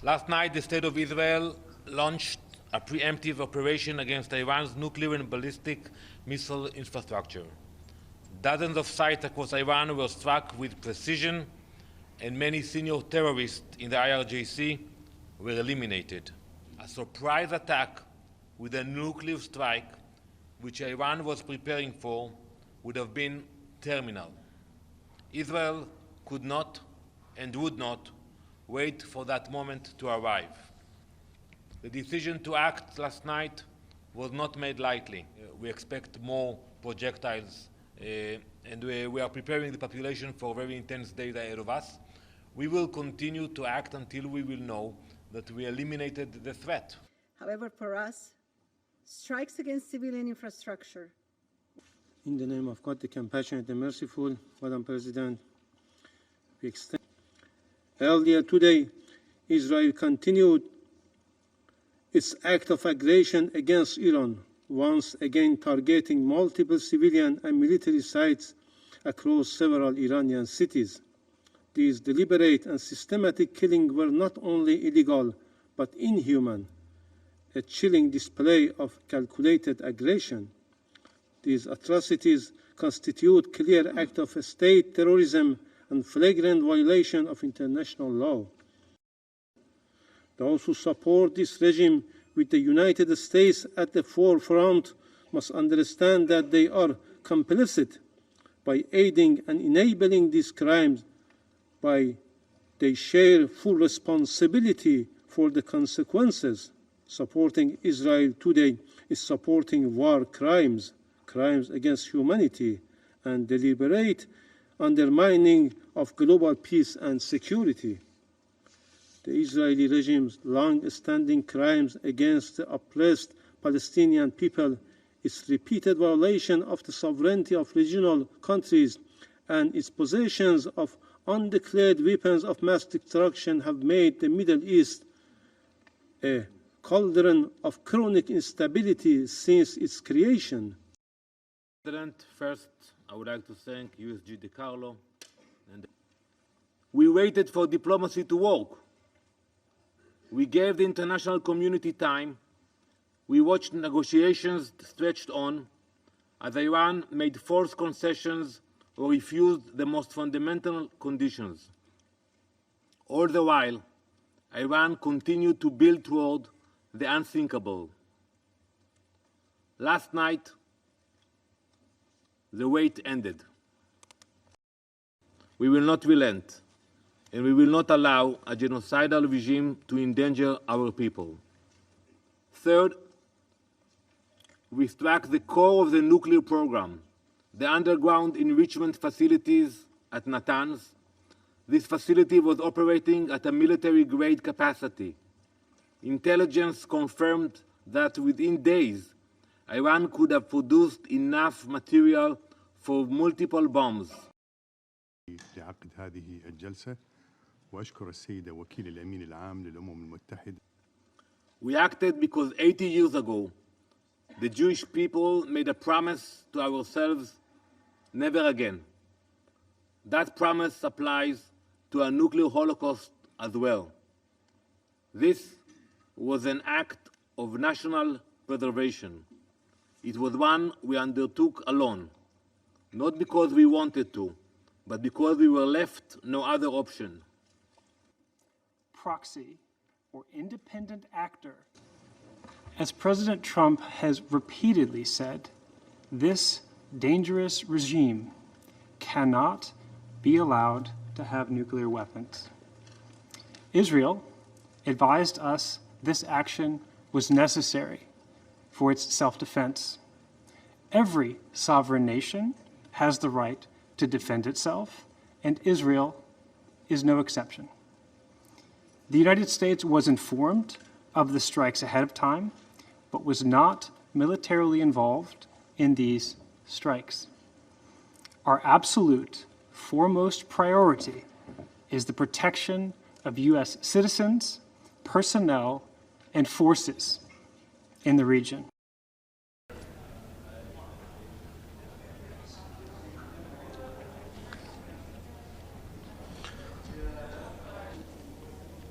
Last night, the State of Israel launched a preemptive operation against Iran's nuclear and ballistic missile infrastructure. Dozens of sites across Iran were struck with precision, and many senior terrorists in the IRGC were eliminated. A surprise attack with a nuclear strike, which Iran was preparing for, would have been terminal. Israel could not and would not wait for that moment to arrive. The decision to act last night was not made lightly. We expect more projectiles, and we are preparing the population for very intense days ahead of us. We will continue to act until we will know that we eliminated the threat. However, for us, strikes against civilian infrastructure. In the name of God, the compassionate and merciful, Madam President, we extend. Earlier today, Israel continued its act of aggression against Iran, once again targeting multiple civilian and military sites across several Iranian cities. These deliberate and systematic killings were not only illegal, but inhuman, a chilling display of calculated aggression. These atrocities constitute clear act of state terrorism and flagrant violation of international law. Those who support this regime with the United States at the forefront must understand that they are complicit by aiding and enabling these crimes, they share full responsibility for the consequences. Supporting Israel today is supporting war crimes, crimes against humanity, and deliberate undermining of global peace and security. The Israeli regime's long-standing crimes against the oppressed Palestinian people, its repeated violation of the sovereignty of regional countries, and its possessions of undeclared weapons of mass destruction have made the Middle East a cauldron of chronic instability since its creation. President, first, I would like to thank USG DeCarlo. We waited for diplomacy to work. We gave the international community time. We watched negotiations stretched on as Iran made forced concessions or refused the most fundamental conditions. All the while, Iran continued to build toward the unthinkable. Last night, the wait ended. We will not relent, and we will not allow a genocidal regime to endanger our people. Third, we struck the core of the nuclear program, the underground enrichment facilities at Natanz. This facility was operating at a military-grade capacity. Intelligence confirmed that within days, Iran could have produced enough material for multiple bombs. لعقد هذه الجلسة وأشكر السيدة وكيل الأمين العام للأمم المتحدة. We acted because 80 years ago, the Jewish people made a promise to ourselves, never again. That promise applies to a nuclear holocaust as well. This was an act of national preservation. It was one we undertook alone, not because we wanted to, but because we were left no other option. Proxy or independent actor. As President Trump has repeatedly said, this dangerous regime cannot be allowed to have nuclear weapons. Israel advised us this action was necessary for its self-defense. Every sovereign nation has the right to defend itself, and Israel is no exception. The United States was informed of the strikes ahead of time, but was not militarily involved in these strikes. Our absolute foremost priority is the protection of U.S. citizens, personnel, and forces in the region.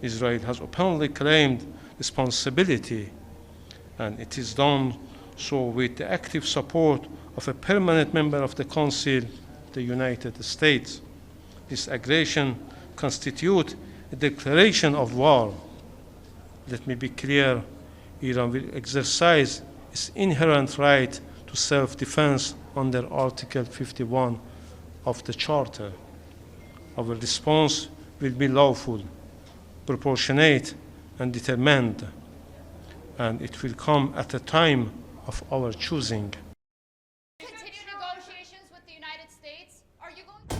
Israel has openly claimed responsibility, and it is done so with the active support of a permanent member of the Council, the United States. This aggression constitutes a declaration of war. Let me be clear, Iran will exercise its inherent right to self-defense under Article 51 of the Charter. Our response will be lawful, proportionate, and determined, and it will come at a time of our choosing. Continue negotiations with the United States? Are you going to